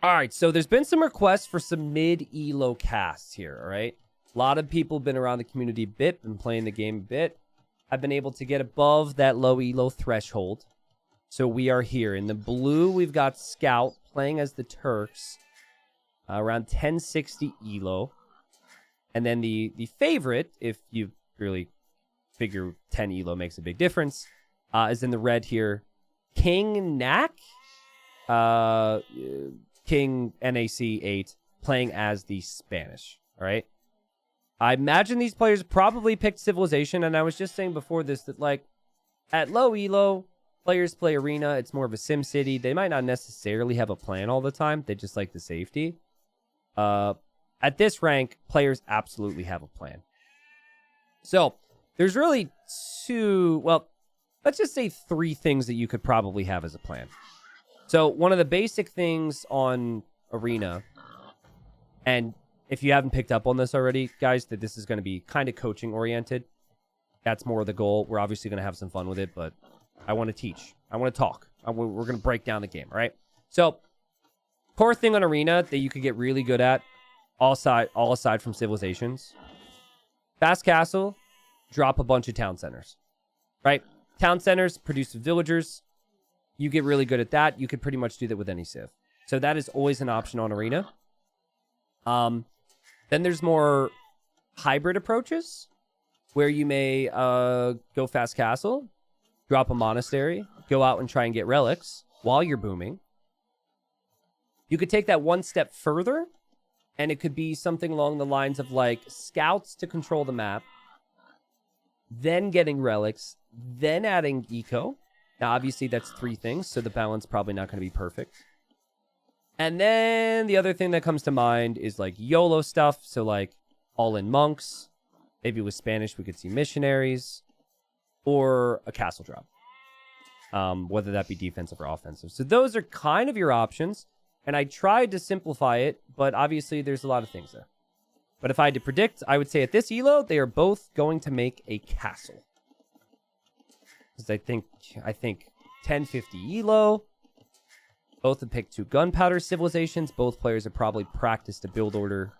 All right, so there's been some requests for some mid-elo casts here, all right? A lot of people have been around the community a bit, been playing the game a bit. I've been able to get above that low elo threshold. So we are here. In the blue, we've got Scout playing as the Turks. Around 1060 elo. And then the favorite, if you really figure 10 elo makes a big difference, is in the red here. King Knack? King NAC 8 playing as the Spanish. All right. I imagine these players probably picked Civilization, and I was just saying before this that, like, at low elo, players play Arena. It's more of a sim city. They might not necessarily have a plan all the time. They just like the safety. At this rank, players absolutely have a plan. So there's really let's just say 3 things that you could probably have as a plan. So one of the basic things on Arena, and if you haven't picked up on this already, guys, that this is going to be kind of coaching oriented. That's more of the goal. We're obviously going to have some fun with it, but I want to teach. I want to talk. We're going to break down the game, all right? So core thing on Arena that you could get really good at, all aside from Civilizations. Fast Castle, drop a bunch of town centers, right? Town centers produce villagers. You get really good at that. You could pretty much do that with any Civ. So that is always an option on Arena. Then there's more hybrid approaches where you may go Fast Castle, drop a monastery, go out and try and get relics while you're booming. You could take that one step further, and it could be something along the lines of like scouts to control the map, then getting relics, then adding eco. Now, obviously, that's 3 things, so the balance probably not going to be perfect. And then the other thing that comes to mind is like YOLO stuff. So like all-in monks. Maybe with Spanish, we could see missionaries. Or a castle drop. Whether that be defensive or offensive. So those are kind of your options. And I tried to simplify it, but obviously there's a lot of things there. But if I had to predict, I would say at this elo, they are both going to make a castle. Because I think 1050 elo. Both have picked 2 gunpowder civilizations. Both players have probably practiced a build order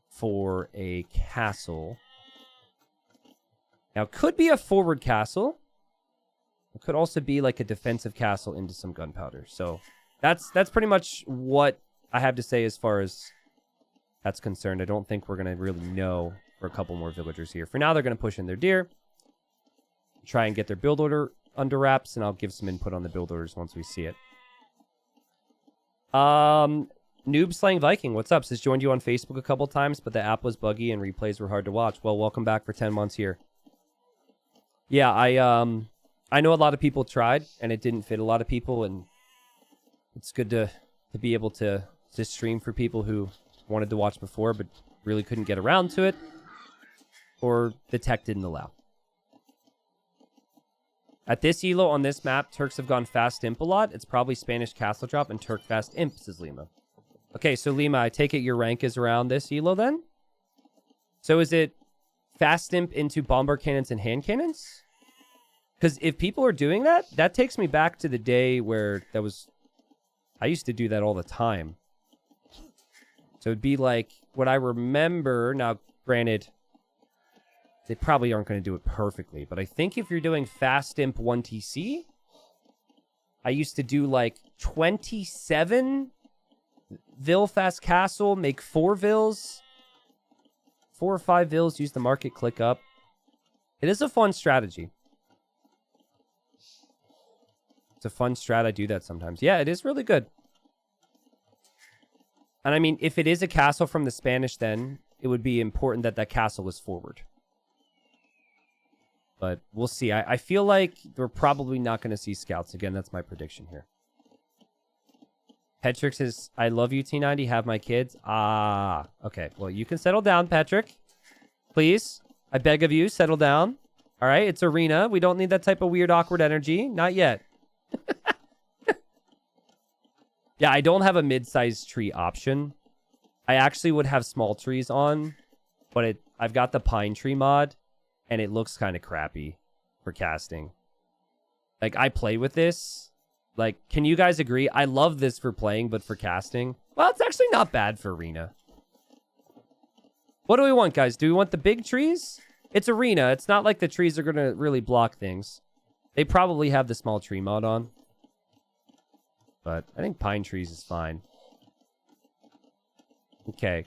for a castle. Now, it could be a forward castle. It could also be like a defensive castle into some gunpowder. So that's pretty much what I have to say as far as that's concerned. I don't think we're going to really know for a couple more villagers here. For now, they're going to push in their deer. Try and get their build order under wraps, and I'll give some input on the build orders once we see it. Noob Slaying Viking, what's up? Says joined you on Facebook a couple times, but the app was buggy and replays were hard to watch. Well, welcome back for 10 months here. Yeah, I know a lot of people tried, and it didn't fit a lot of people, and it's good to be able to stream for people who wanted to watch before, but really couldn't get around to it, or the tech didn't allow. At this elo on this map, Turks have gone fast imp a lot. It's probably Spanish castle drop and Turk fast imp, says Lima. Okay, so Lima, I take it your rank is around this elo then? So is it fast imp into bomber cannons and hand cannons? Because if people are doing that, that takes me back to the day where I used to do that all the time. So it'd be like what I remember. Now, granted, they probably aren't going to do it perfectly, but I think if you're doing fast imp 1TC, I used to do like 27 Vil fast castle, make 4 Vils, 4 or 5 Vils, use the market, click up. It is a fun strategy. It's a fun strat. I do that sometimes. Yeah, it is really good. And I mean, if it is a castle from the Spanish, then it would be important that that castle is forward. But we'll see. I feel like we're probably not going to see scouts again. That's my prediction here. Patrick says, I love you, T90. Have my kids. Ah, okay. Well, you can settle down, Patrick. Please. I beg of you, settle down. All right, it's Arena. We don't need that type of weird, awkward energy. Not yet. Yeah, I don't have a mid-sized tree option. I actually would have small trees on, but I've got the pine tree mod, and it looks kind of crappy for casting. Like, I play with this. Like, can you guys agree? I love this for playing, but for casting, Well, it's actually not bad for arena. What do we want, guys? Do we want the big trees? It's arena. It's not like the trees are going to really block things. They probably have the small tree mod on. But I think pine trees is fine. Okay.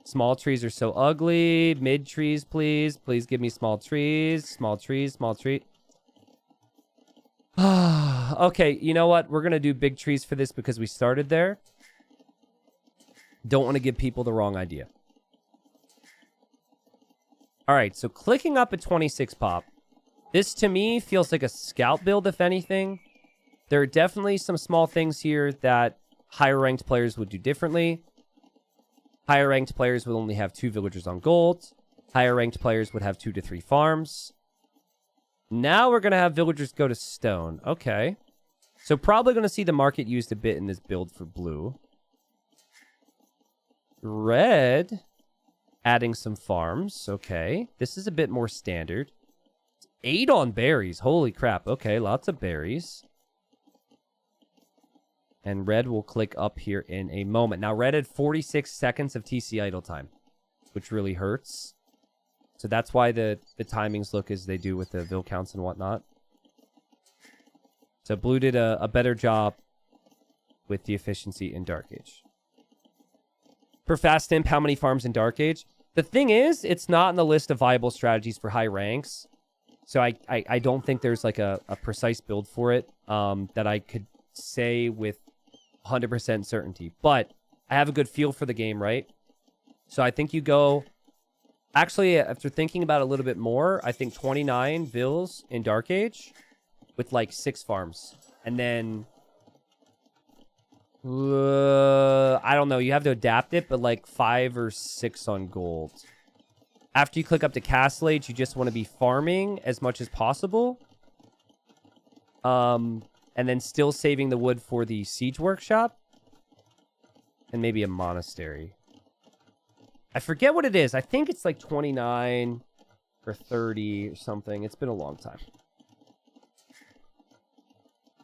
Small trees are so ugly. Mid trees, please. Please give me small trees. Small trees, small tree. Okay, you know what? We're going to do big trees for this because we started there. Don't want to give people the wrong idea. All right, so clicking up at 26 pop. This, to me, feels like a scout build, if anything. There are definitely some small things here that higher-ranked players would do differently. Higher-ranked players would only have 2 villagers on gold. Higher-ranked players would have 2 to 3 farms. Now we're going to have villagers go to stone. Okay. So probably going to see the market used a bit in this build for blue. Red... adding some farms. Okay. This is a bit more standard. 8 on berries. Holy crap. Okay, lots of berries. And red will click up here in a moment. Now, red had 46 seconds of TC idle time, which really hurts. So that's why the timings look as they do with the vill counts and whatnot. So blue did a better job with the efficiency in Dark Age. Per fast imp, how many farms in Dark Age? The thing is, it's not in the list of viable strategies for high ranks. So I don't think there's like a precise build for it that I could say with 100% certainty. But I have a good feel for the game, right? So I think you go... Actually, after thinking about it a little bit more, I think 29 vills in Dark Age with like 6 farms. And then... I don't know. You have to adapt it, but like 5 or 6 on gold. After you click up to Castle Age, you just want to be farming as much as possible. And then still saving the wood for the siege workshop. And maybe a monastery. I forget what it is. I think it's like 29 or 30 or something. It's been a long time.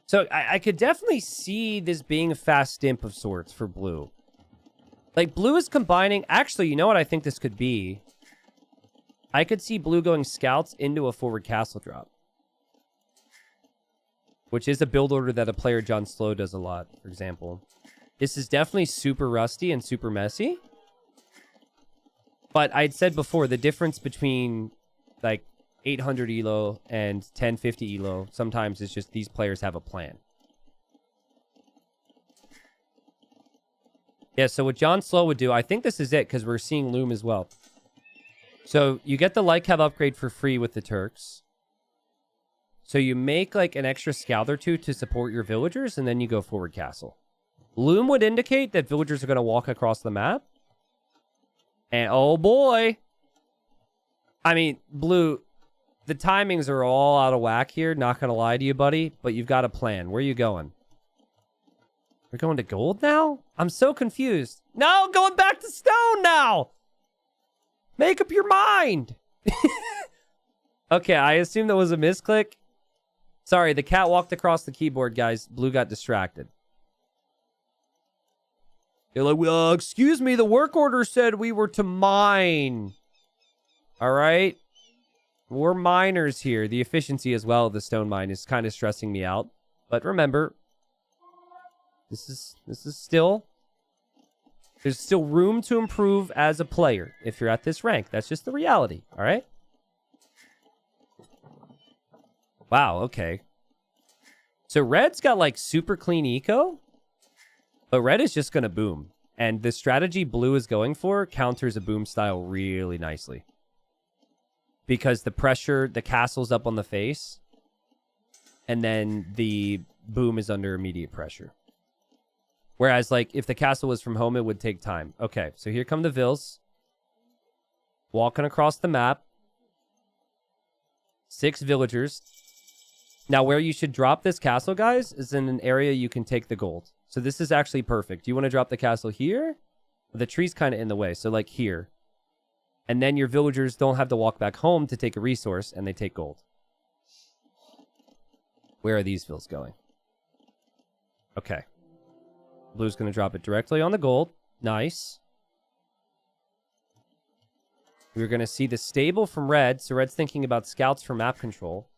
So I could definitely see this being a fast imp of sorts for blue. Like, blue is combining... Actually, you know what I think this could be? I could see blue going scouts into a forward castle drop. Which is a build order that a player John Slow does a lot, for example. This is definitely super rusty and super messy. But I'd said before, the difference between, like, 800 elo and 1050 elo sometimes is just these players have a plan. Yeah, so what John Slow would do, I think this is it, because we're seeing Loom as well. So you get the Light Cav upgrade for free with the Turks. So you make like an extra scout or 2 to support your villagers, and then you go forward castle. Loom would indicate that villagers are going to walk across the map. And oh boy. I mean, blue, the timings are all out of whack here. Not going to lie to you, buddy, but you've got a plan. Where are you going? We're going to gold now? I'm so confused. No, going back to stone now. Make up your mind. Okay, I assume that was a misclick. Sorry, the cat walked across the keyboard, guys. Blue got distracted. They're like, well, excuse me, the work order said we were to mine. All right? We're miners here. The efficiency as well of the stone mine is kind of stressing me out. But remember, this is still... There's still room to improve as a player if you're at this rank. That's just the reality, all right? Wow, okay. So red's got like super clean eco, but red is just going to boom. And the strategy blue is going for counters a boom style really nicely. Because the pressure, the castle's up on the face, and then the boom is under immediate pressure. Whereas, like, if the castle was from home, it would take time. Okay, so here come the vills. Walking across the map. 6 villagers. Now, where you should drop this castle, guys, is in an area you can take the gold. So this is actually perfect. You want to drop the castle here? The tree's kind of in the way, so like here. And then your villagers don't have to walk back home to take a resource, and they take gold. Where are these vills going? Okay. Blue's going to drop it directly on the gold. Nice. We're going to see the stable from red. So red's thinking about scouts for map control.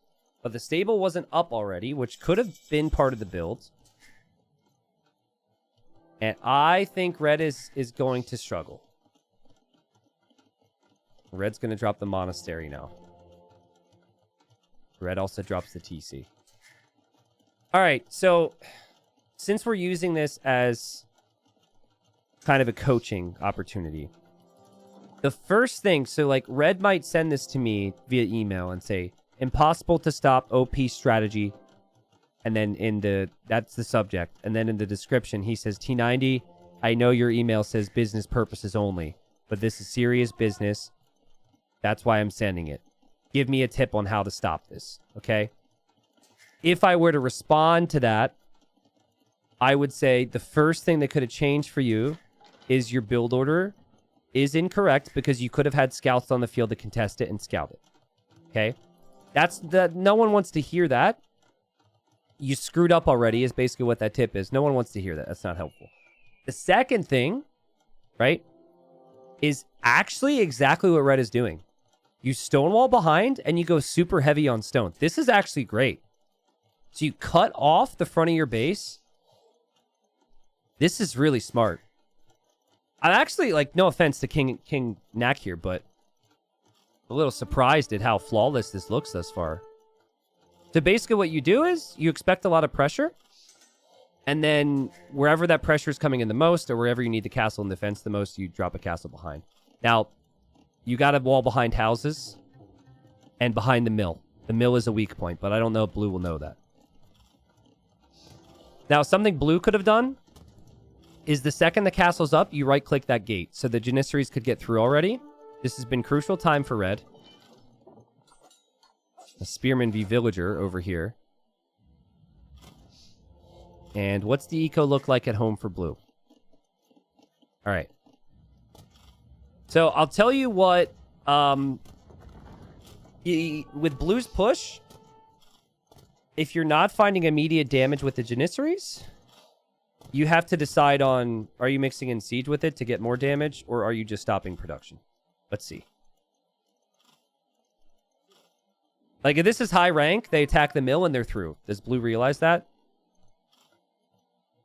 But the stable wasn't up already, which could have been part of the build. And I think red is going to struggle. Red's going to drop the monastery now. Red also drops the TC. All right, so since we're using this as kind of a coaching opportunity, the first thing, so like red might send this to me via email and say, impossible to stop OP strategy. And then that's the subject. And then in the description, he says, T90, I know your email says business purposes only, but this is serious business. That's why I'm sending it. Give me a tip on how to stop this, okay? If I were to respond to that, I would say the first thing that could have changed for you is your build order is incorrect because you could have had scouts on the field to contest it and scout it, okay? No one wants to hear that. You screwed up already is basically what that tip is. No one wants to hear that. That's not helpful. The second thing, right, is actually exactly what red is doing. You stonewall behind, and you go super heavy on stone. This is actually great. So you cut off the front of your base. This is really smart. I'm actually, like, no offense to King Knack here, but a little surprised at how flawless this looks thus far. So basically what you do is you expect a lot of pressure, and then wherever that pressure is coming in the most, or wherever you need the castle and defense the most, you drop a castle behind. Now, you got a wall behind houses and behind the mill. The mill is a weak point, but I don't know if blue will know that. Now, something blue could have done is the second the castle's up, you right-click that gate, so the Janissaries could get through already. This has been crucial time for red. A Spearman v Villager over here. And what's the eco look like at home for blue? All right. So I'll tell you what, with blue's push, if you're not finding immediate damage with the Janissaries, you have to decide on, are you mixing in siege with it to get more damage, or are you just stopping production? Let's see. Like, if this is high rank, they attack the mill and they're through. Does blue realize that?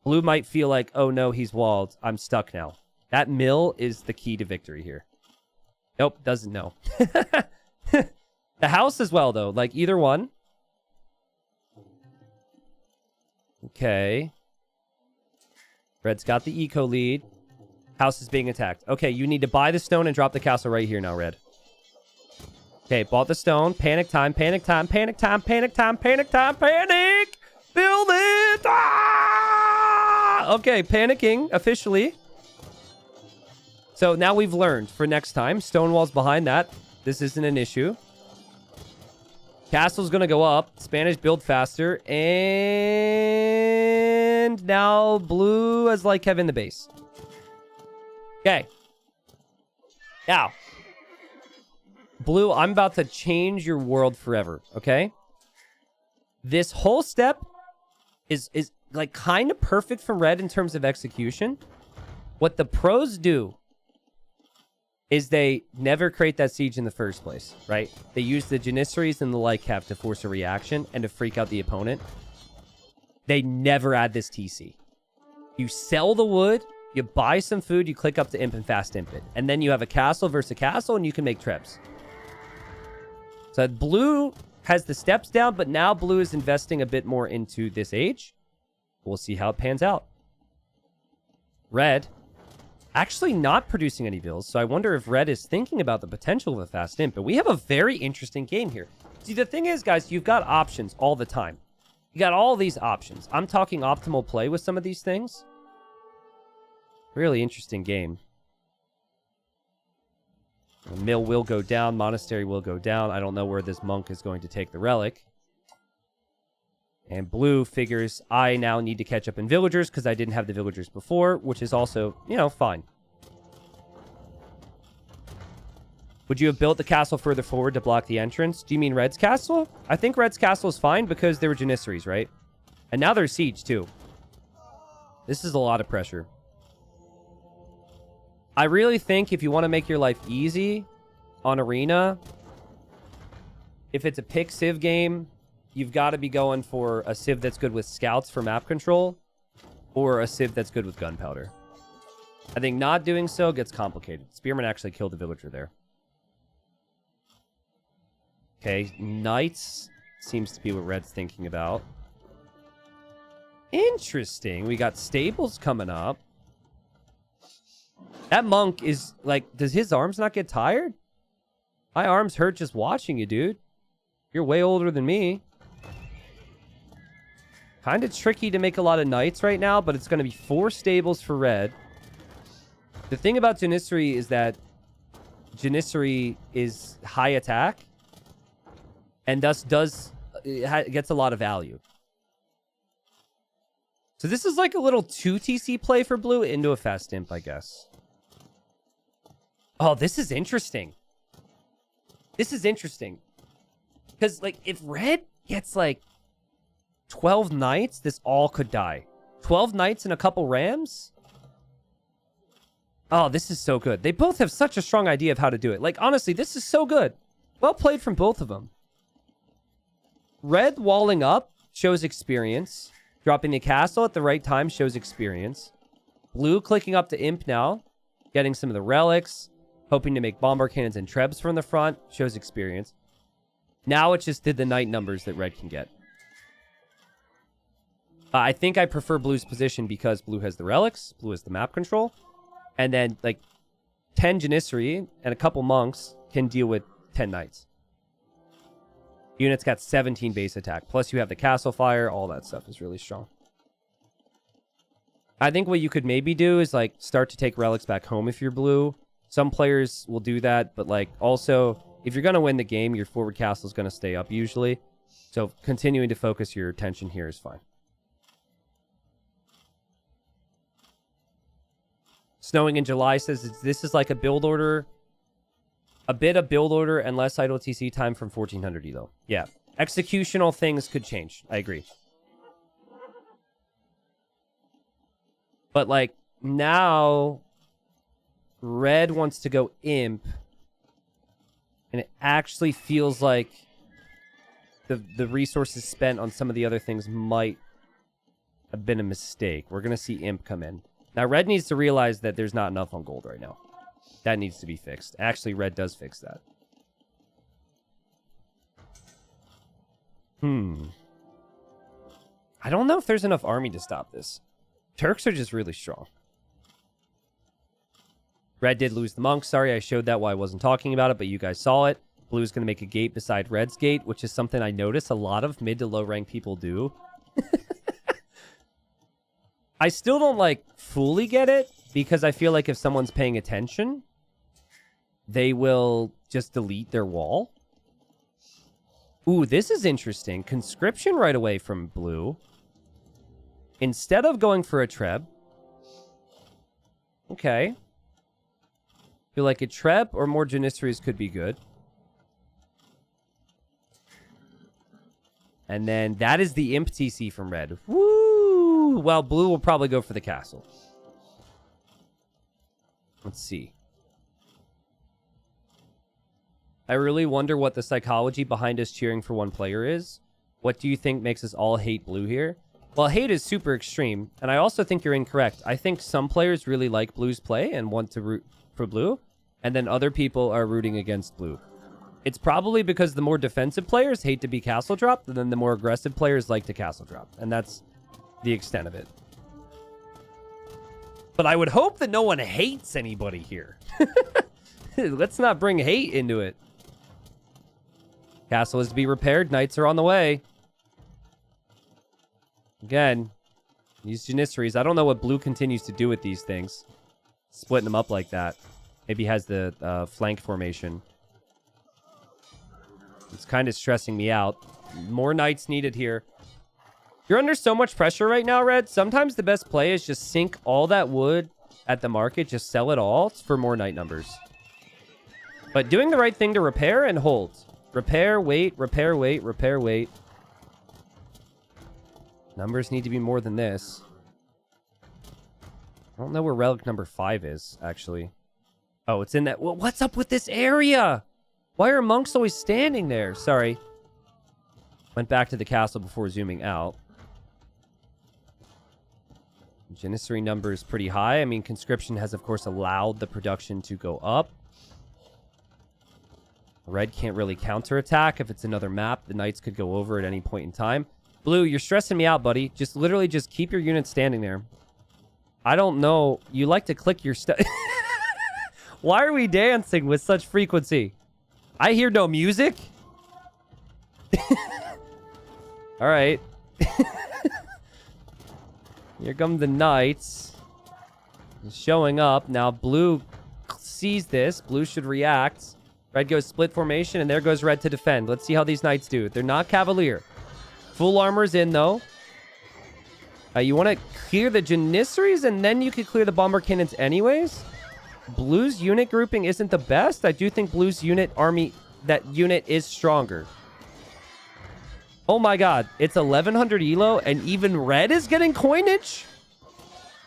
Blue might feel like, oh no, he's walled. I'm stuck now. That mill is the key to victory here. Nope, doesn't know. The house as well, though. Like, either one. Okay. Red's got the eco lead. House is being attacked. Okay, you need to buy the stone and drop the castle right here now, red. Okay, bought the stone. Panic time, panic time, panic time, panic time, panic time, panic! Build it! Ah! Okay, panicking officially. So now we've learned for next time. Stonewall's behind that. This isn't an issue. Castle's going to go up. Spanish build faster. And now blue has like Kevin the base. Okay. Now. Blue, I'm about to change your world forever, okay? This whole step is like kind of perfect from red in terms of execution. What the pros do is they never create that siege in the first place, right? They use the Janissaries and the Lycav to force a reaction and to freak out the opponent. They never add this TC. You sell the wood, you buy some food, you click up to imp and fast imp it. And then you have a castle versus a castle and you can make trebs. So blue has the steps down, but now blue is investing a bit more into this age. We'll see how it pans out. Red actually not producing any bills, so I wonder if red is thinking about the potential of a fast imp. But we have a very interesting game here. See, the thing is, guys, you've got options all the time. You got all these options. I'm talking optimal play with some of these things. Really interesting game. The mill will go down. Monastery will go down. I don't know where this monk is going to take the relic. And blue figures, I now need to catch up in villagers because I didn't have the villagers before, which is also, you know, fine. Would you have built the castle further forward to block the entrance? Do you mean red's castle? I think red's castle is fine because there were Janissaries, right? And now there's siege, too. This is a lot of pressure. I really think if you want to make your life easy on Arena, if it's a pick Civ game, you've got to be going for a Civ that's good with scouts for map control or a Civ that's good with gunpowder. I think not doing so gets complicated. Spearman actually killed the villager there. Okay, Knights seems to be what Red's thinking about. Interesting. We got stables coming up. That monk is like, does his arms not get tired? My arms hurt just watching you, dude. You're way older than me. Kind of tricky to make a lot of knights right now, but it's going to be 4 stables for red. The thing about Janissary is that Janissary is high attack and thus gets a lot of value. So this is like a little 2 TC play for blue into a fast imp, I guess. Oh, this is interesting. This is interesting. Because, like, if red gets, like, 12 knights, this all could die. 12 knights and a couple rams? Oh, this is so good. They both have such a strong idea of how to do it. Like, honestly, this is so good. Well played from both of them. Red walling up shows experience. Dropping the castle at the right time shows experience. Blue clicking up to imp now. Getting some of the relics. Hoping to make bomber cannons and trebs from the front shows experience. Now it just did the knight numbers that red can get. I think I prefer blue's position because blue has the relics. Blue has the map control. And then, like, 10 Janissary and a couple monks can deal with 10 knights. Unit's got 17 base attack. Plus you have the castle fire. All that stuff is really strong. I think what you could maybe do is, like, start to take relics back home if you're blue. Some players will do that, but, like, also, if you're going to win the game, your forward castle is going to stay up usually. So continuing to focus your attention here is fine. Snowing in July says this is like a build order. A bit of build order and less idle TC time from 1400 elo. Yeah. Executional things could change. I agree. But, like, now red wants to go imp. And it actually feels like the resources spent on some of the other things might have been a mistake. We're going to see imp come in. Now, red needs to realize that there's not enough on gold right now. That needs to be fixed. Actually, red does fix that. I don't know if there's enough army to stop this. Turks are just really strong. Red did lose the monk. Sorry, I showed that while I wasn't talking about it, but you guys saw it. Blue's going to make a gate beside red's gate, which is something I notice a lot of mid to low rank people do. I still don't, like, fully get it, because I feel like if someone's paying attention, they will just delete their wall. Ooh, this is interesting. Conscription right away from blue. Instead of going for a treb. Okay. Feel like a treb or more Janissaries could be good. And then that is the imp TC from red. Woo! Well, blue will probably go for the castle. Let's see. I really wonder what the psychology behind us cheering for one player is. What do you think makes us all hate blue here? Well, hate is super extreme, and I also think you're incorrect. I think some players really like blue's play and want to root for blue, and then other people are rooting against blue. It's probably because the more defensive players hate to be castle dropped, and then the more aggressive players like to castle drop, and that's the extent of it. But I would hope that no one hates anybody here. Let's not bring hate into it. Castle is to be repaired. Knights are on the way. Again, these Janissaries. I don't know what blue continues to do with these things. Splitting them up like that. Maybe has the flank formation. It's kind of stressing me out. More knights needed here. You're under so much pressure right now, Red. Sometimes the best play is just sink all that wood at the market. Just sell it all for more knight numbers. But doing the right thing to repair and hold. Repair, wait, repair, wait, repair, wait. Numbers need to be more than this. don't know where relic number 5 is, actually. Oh, it's in that... Well, what's up with this area? Why are monks always standing there? Sorry. Went back to the castle before zooming out. Janissary number is pretty high. I mean, conscription has, of course, allowed the production to go up. Red can't really counterattack. If it's another map, the knights could go over at any point in time. Blue, you're stressing me out, buddy. Just literally just keep your units standing there. I don't know. You like to click your stuff. Why are we dancing with such frequency? I hear no music. All right. Here come the knights. Showing up. Now, blue sees this. Blue should react. Red goes split formation, and there goes red to defend. Let's see how these knights do. They're not cavalier. Full armor's in, though. You want to clear the Janissaries, and then you could clear the bomber cannons anyways. Blue's unit grouping isn't the best. I do think Blue's unit is stronger. Oh my god, it's 1100 elo, and even red is getting coinage?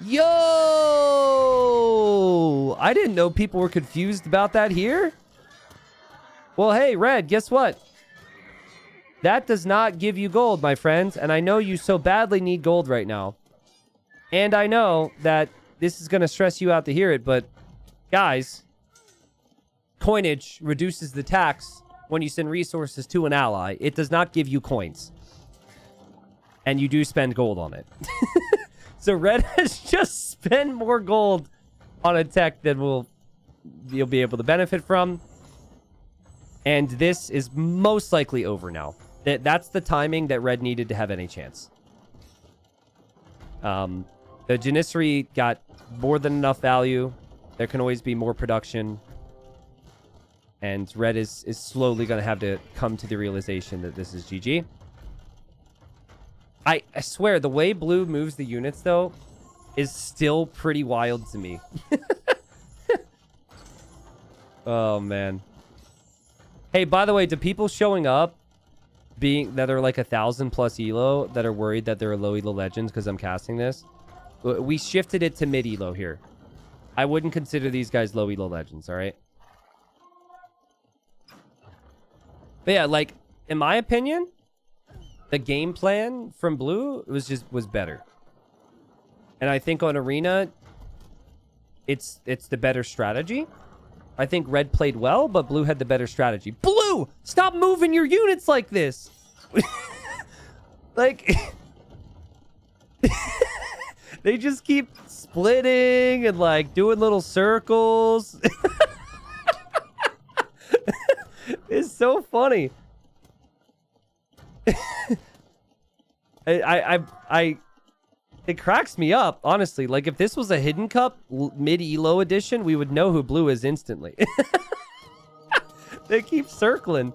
Yo! I didn't know people were confused about that here. Well, hey, red, guess what? That does not give you gold, my friends, and I know you so badly need gold right now. And I know that this is going to stress you out to hear it, but guys, coinage reduces the tax when you send resources to an ally. It does not give you coins. And you do spend gold on it. So red has just spent more gold on a tech that you'll be able to benefit from. And this is most likely over now. That's the timing that red needed to have any chance. The Janissary got more than enough value. There can always be more production. And red is slowly going to have to come to the realization that this is GG. I swear, the way blue moves the units, though, is still pretty wild to me. Oh, man. Hey, by the way, do people showing up that are like 1,000+ elo that are worried that they're low elo legends because I'm casting this? We shifted it to mid elo here. I wouldn't consider these guys low elo legends, all right? But yeah, like, in my opinion, the game plan from blue was better. And I think on arena, it's the better strategy. I think red played well, but blue had the better strategy. Blue, stop moving your units like this. Like, they just keep splitting and like doing little circles. It's so funny. It cracks me up, honestly. Like, if this was a hidden cup mid-elo edition, we would know who blue is instantly. They keep circling.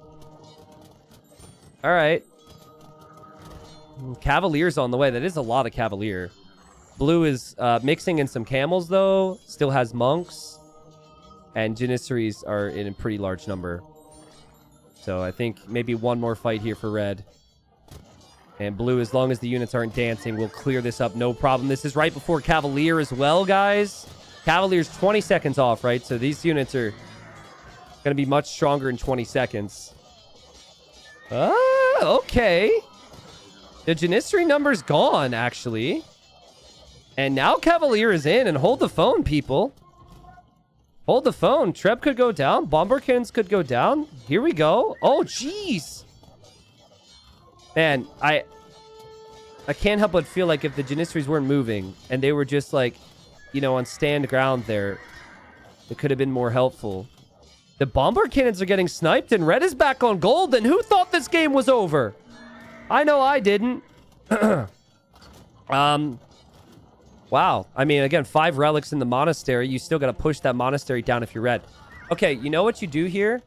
All right. Cavalier's on the way. That is a lot of Cavalier. Blue is mixing in some camels, though. Still has monks. And Janissaries are in a pretty large number. So I think maybe one more fight here for red. And blue, as long as the units aren't dancing, will clear this up, no problem. This is right before Cavalier as well, guys. Cavalier's 20 seconds off, right? So these units are going to be much stronger in 20 seconds. Okay. The Janissary number's gone, actually. And now Cavalier is in. And hold the phone, people. Hold the phone. Treb could go down. Bomberkins could go down. Here we go. Oh, jeez. Man, I can't help but feel like if the Janissaries weren't moving and they were just like, you know, on stand ground there, it could have been more helpful. The bomber cannons are getting sniped and red is back on gold. And who thought this game was over? I know I didn't. Wow. I mean, again, 5 relics in the monastery. You still got to push that monastery down if you're red. Okay, you know what you do here?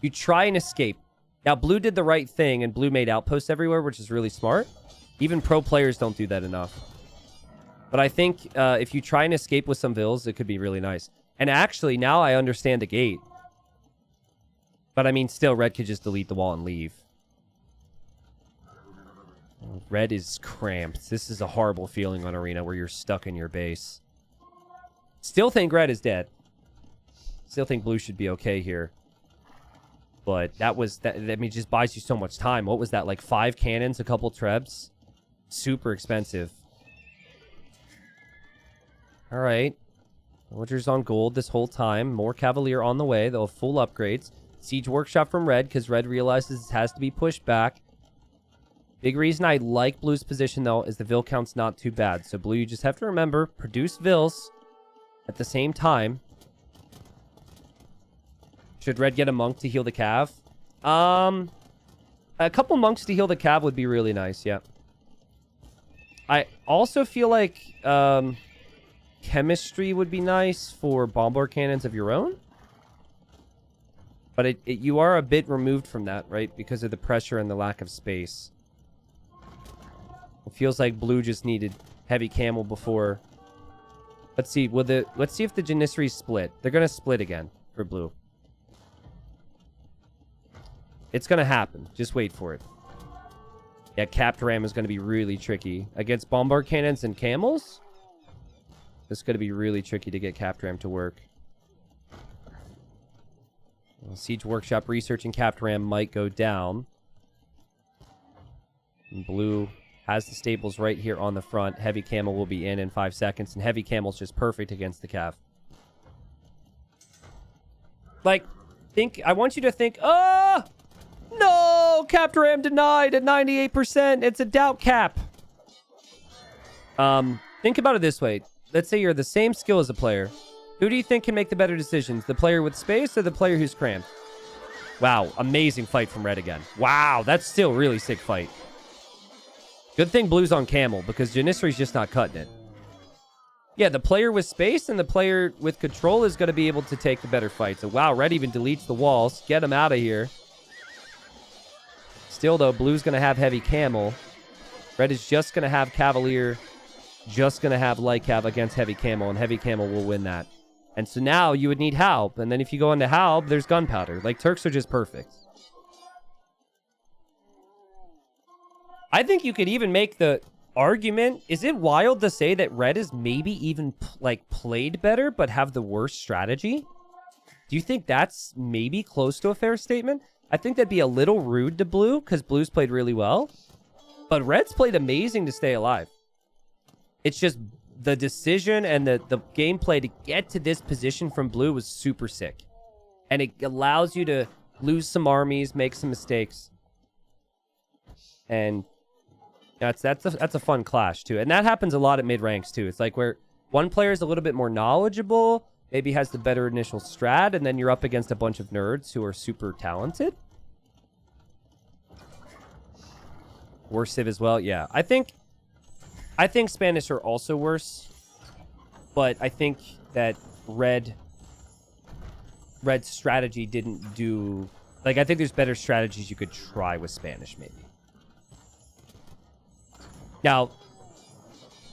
You try and escape. Now, blue did the right thing, and blue made outposts everywhere, which is really smart. Even pro players don't do that enough. But I think if you try and escape with some vills, it could be really nice. And actually, now I understand the gate. But I mean, still, red could just delete the wall and leave. Red is cramped. This is a horrible feeling on arena where you're stuck in your base. Still think red is dead. Still think blue should be okay here. But that just buys you so much time. What was that, like 5 cannons, a couple trebs? Super expensive. All right. Villagers on gold this whole time. More Cavalier on the way. They'll have full upgrades. Siege Workshop from red, because red realizes it has to be pushed back. Big reason I like blue's position, though, is the Vil count's not too bad. So blue, you just have to remember, produce Vils at the same time. Should red get a monk to heal the cav? A couple monks to heal the cav would be really nice, yeah. I also feel like chemistry would be nice for bombard cannons of your own. But you are a bit removed from that, right? Because of the pressure and the lack of space. It feels like blue just needed heavy camel before. Let's see. Let's see if the Janissaries split. They're gonna split again for blue. It's gonna happen. Just wait for it. Yeah, capped ram is gonna be really tricky against bombard cannons and camels. It's gonna be really tricky to get capped ram to work. Well, Siege Workshop researching capped ram might go down. And blue has the stables right here on the front. Heavy camel will be in 5 seconds, and heavy camel's just perfect against the cav. Like, I want you to think, oh, no, capped ram denied at 98%. It's a doubt cap. Think about it this way. Let's say you're the same skill as a player. Who do you think can make the better decisions? The player with space or the player who's crammed? Wow, amazing fight from red again. Wow, that's still really sick fight. Good thing blue's on camel, because Janissary's just not cutting it. Yeah, the player with space and the player with control is going to be able to take the better fight. So, wow, red even deletes the walls. Get him out of here. Still, though, blue's going to have heavy camel. Red is just going to have cavalier. Just going to have light cav against heavy camel, and heavy camel will win that. And so now you would need Halb, and then if you go into Halb, there's gunpowder. Like, Turks are just perfect. I think you could even make the argument, is it wild to say that red is maybe even, played better, but have the worst strategy? Do you think that's maybe close to a fair statement? I think that'd be a little rude to blue, because blue's played really well. But red's played amazing to stay alive. It's just the decision and the gameplay to get to this position from blue was super sick. And it allows you to lose some armies, make some mistakes. And that's a fun clash, too. And that happens a lot at mid-ranks, too. It's like where one player is a little bit more knowledgeable, maybe has the better initial strat, and then you're up against a bunch of nerds who are super talented. Worse Civ as well, yeah. I think Spanish are also worse, but I think that Red's strategy didn't do... I think there's better strategies you could try with Spanish, maybe. Now,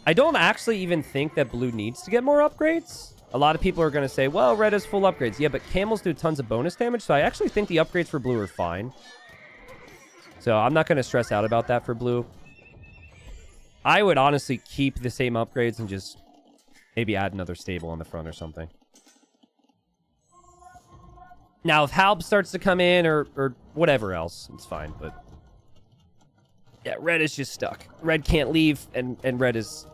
I don't actually even think that blue needs to get more upgrades. A lot of people are going to say, well, red has full upgrades. Yeah, but camels do tons of bonus damage, so I actually think the upgrades for blue are fine. So I'm not going to stress out about that for blue. I would honestly keep the same upgrades and just maybe add another stable on the front or something. Now, if Halb starts to come in or whatever else, it's fine, but... yeah, red is just stuck. Red can't leave, and red is...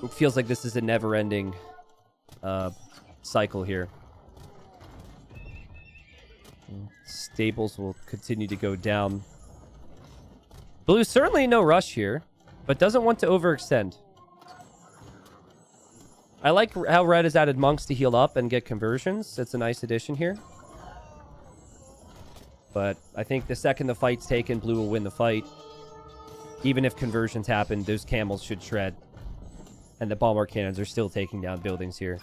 it feels like this is a never-ending cycle here. Stables will continue to go down. Blue, certainly no rush here, but doesn't want to overextend. I like how red has added monks to heal up and get conversions. It's a nice addition here. But I think the second the fight's taken, blue will win the fight. Even if conversions happen, those camels should shred. And the bombard cannons are still taking down buildings here.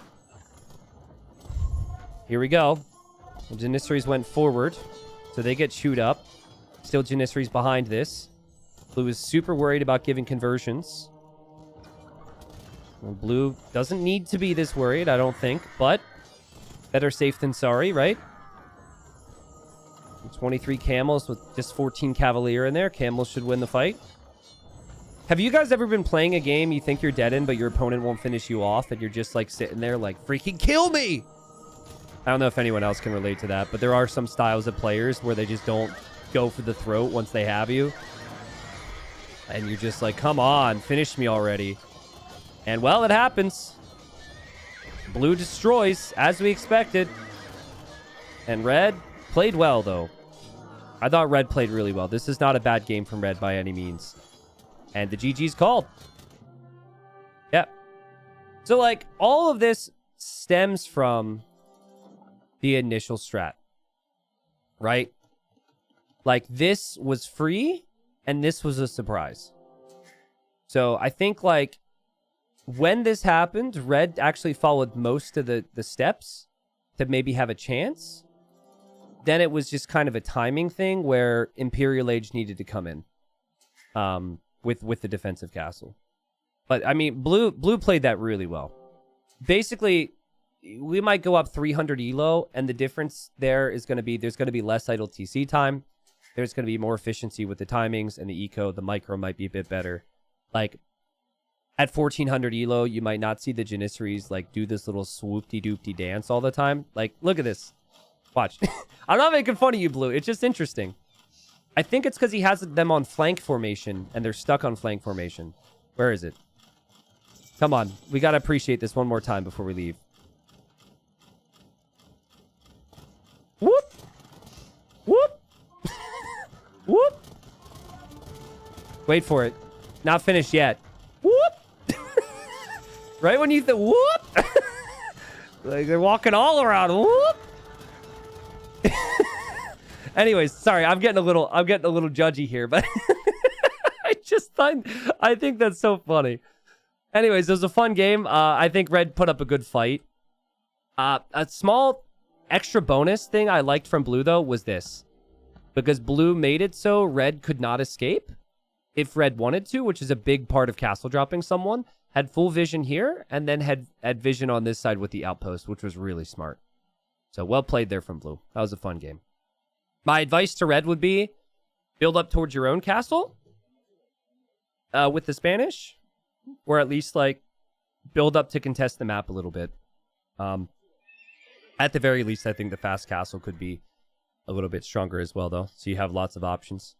Here we go. The Janissaries went forward, so they get chewed up. Still Janissaries behind this. Blue is super worried about giving conversions. Well, blue doesn't need to be this worried, I don't think, but better safe than sorry, right? 23 camels with just 14 cavalier in there. Camels should win the fight. Have you guys ever been playing a game you think you're dead in, but your opponent won't finish you off, and you're just like sitting there like, freaking kill me? I don't know if anyone else can relate to that, but there are some styles of players where they just don't go for the throat once they have you. And you're just like, come on, finish me already. And, well, it happens. Blue destroys, as we expected. And red played well, though. I thought red played really well. This is not a bad game from red by any means. And the GG's called. Yep. So, like, all of this stems from the initial strat. Right? Like, this was free, and this was a surprise. So, I think, like, when this happened, red actually followed most of the steps to maybe have a chance. Then it was just kind of a timing thing where Imperial Age needed to come in with the defensive castle. But, I mean, blue played that really well. Basically, we might go up 300 elo, and the difference there is going to be, there's going to be less idle TC time. There's going to be more efficiency with the timings and the eco. The micro might be a bit better. Like, at 1400 elo, you might not see the Janissaries, like, do this little swoopty-doopty dance all the time. Like, look at this. Watch. I'm not making fun of you, Blue. It's just interesting. I think it's because he has them on flank formation, and they're stuck on flank formation. Where is it? Come on. We got to appreciate this one more time before we leave. Whoop! Whoop! Whoop! Wait for it. Not finished yet. Whoop! Right when you think, whoop! Like they're walking all around. Whoop! Anyways, sorry, I'm getting a little judgy here, but I think that's so funny. Anyways, it was a fun game. I think red put up a good fight. A small extra bonus thing I liked from blue though was this, because blue made it so red could not escape if red wanted to, which is a big part of castle dropping someone. Had full vision here, and then had vision on this side with the outpost, which was really smart. So well played there from blue. That was a fun game. My advice to red would be build up towards your own castle with the Spanish, or at least like build up to contest the map a little bit. At the very least, I think the fast castle could be a little bit stronger as well, though. So you have lots of options.